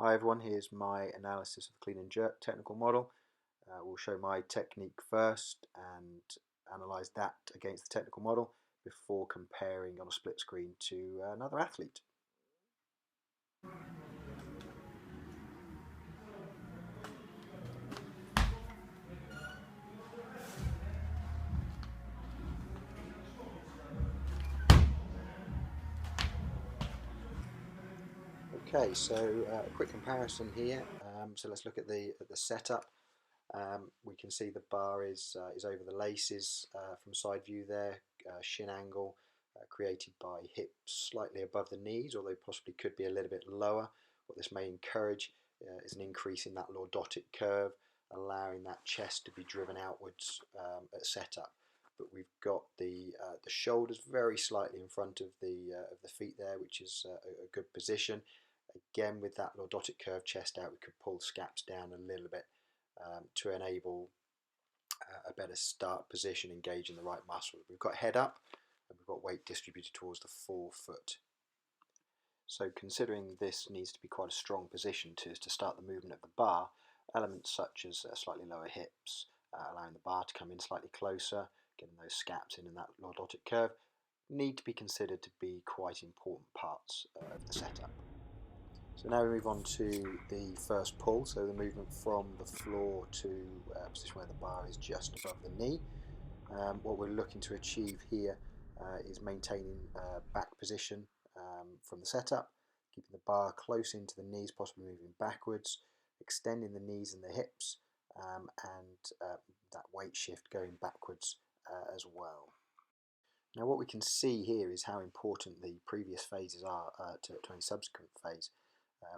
Hi everyone, here's my analysis of the clean and jerk technical model. We'll show my technique first and analyse that against the technical model before comparing on a split screen to another athlete. Okay, so a quick comparison here. So let's look at the setup. We can see the bar is over the laces from side view there, shin angle created by hips slightly above the knees, although possibly could be a little bit lower. What this may encourage is an increase in that lordotic curve, allowing that chest to be driven outwards at setup. But we've got the shoulders very slightly in front of the feet there, which is a good position. Again, with that lordotic curve chest out, we could pull the scaps down a little bit to enable a better start position, engaging the right muscles. We've got head up and we've got weight distributed towards the forefoot. So considering this needs to be quite a strong position to start the movement of the bar, elements such as slightly lower hips, allowing the bar to come in slightly closer, getting those scaps in that lordotic curve, need to be considered to be quite important parts of the setup. So now we move on to the first pull, so the movement from the floor to a position where the bar is just above the knee. What we're looking to achieve here is maintaining back position from the setup, keeping the bar close into the knees, possibly moving backwards, extending the knees and the hips, and that weight shift going backwards as well. Now what we can see here is how important the previous phases are to any subsequent phase.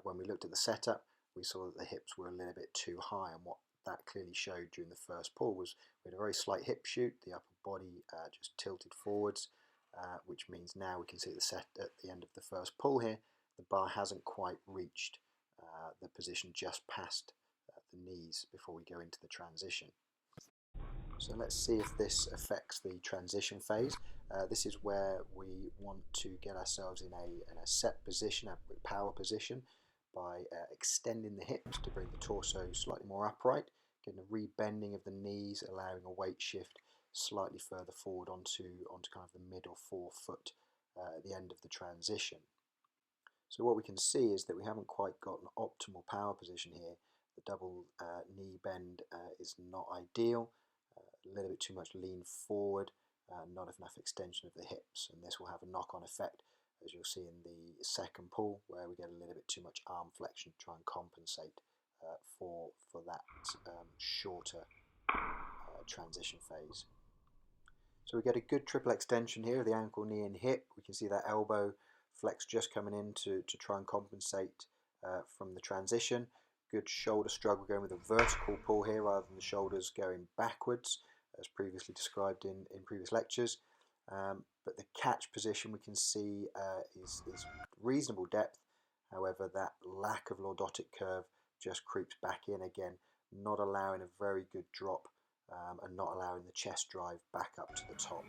When we looked at the setup, we saw that the hips were a little bit too high, and what that clearly showed during the first pull was we had a very slight hip shoot, the upper body just tilted forwards, which means now we can see at the end of the first pull here, the bar hasn't quite reached the position just past the knees before we go into the transition. So let's see if this affects the transition phase. This is where we want to get ourselves in a set position, a power position, by extending the hips to bring the torso slightly more upright, getting a rebending of the knees, allowing a weight shift slightly further forward onto kind of the middle forefoot at the end of the transition. So what we can see is that we haven't quite got an optimal power position here. The double knee bend is not ideal. A little bit too much lean forward, not enough extension of the hips, and this will have a knock-on effect, as you'll see in the second pull, where we get a little bit too much arm flexion to try and compensate for that shorter transition phase. So we get a good triple extension here of the ankle, knee and hip. We can see that elbow flex just coming in to try and compensate from the transition. Good shoulder struggle going with a vertical pull here rather than the shoulders going backwards, as previously described in previous lectures. But the catch position we can see is reasonable depth. However, that lack of lordotic curve just creeps back in again, not allowing a very good drop and not allowing the chest drive back up to the top.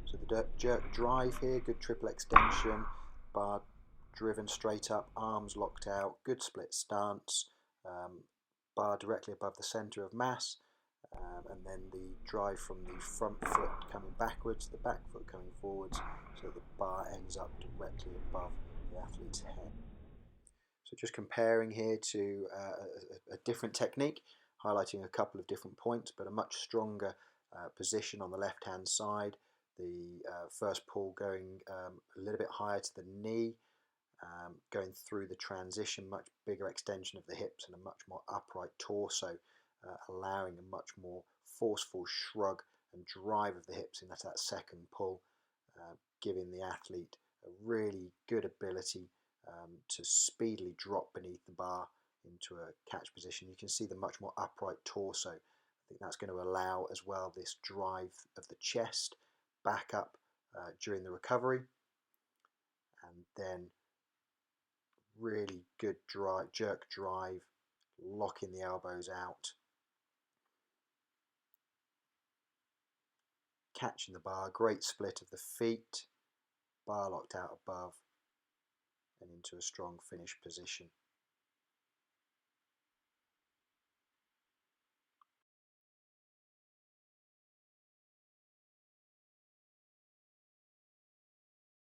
So the jerk drive here, good triple extension, bar driven straight up, arms locked out, good split stance, bar directly above the centre of mass, and then the drive from the front foot coming backwards, the back foot coming forwards, so the bar ends up directly above the athlete's head. So just comparing here to a different technique, highlighting a couple of different points, but a much stronger position on the left hand side. The first pull going a little bit higher to the knee, going through the transition, much bigger extension of the hips and a much more upright torso, allowing a much more forceful shrug and drive of the hips in that second pull, giving the athlete a really good ability to speedily drop beneath the bar into a catch position. You can see the much more upright torso. I think that's going to allow as well this drive of the chest back up during the recovery, and then really good jerk drive, locking the elbows out, catching the bar, great split of the feet, bar locked out above and into a strong finish position.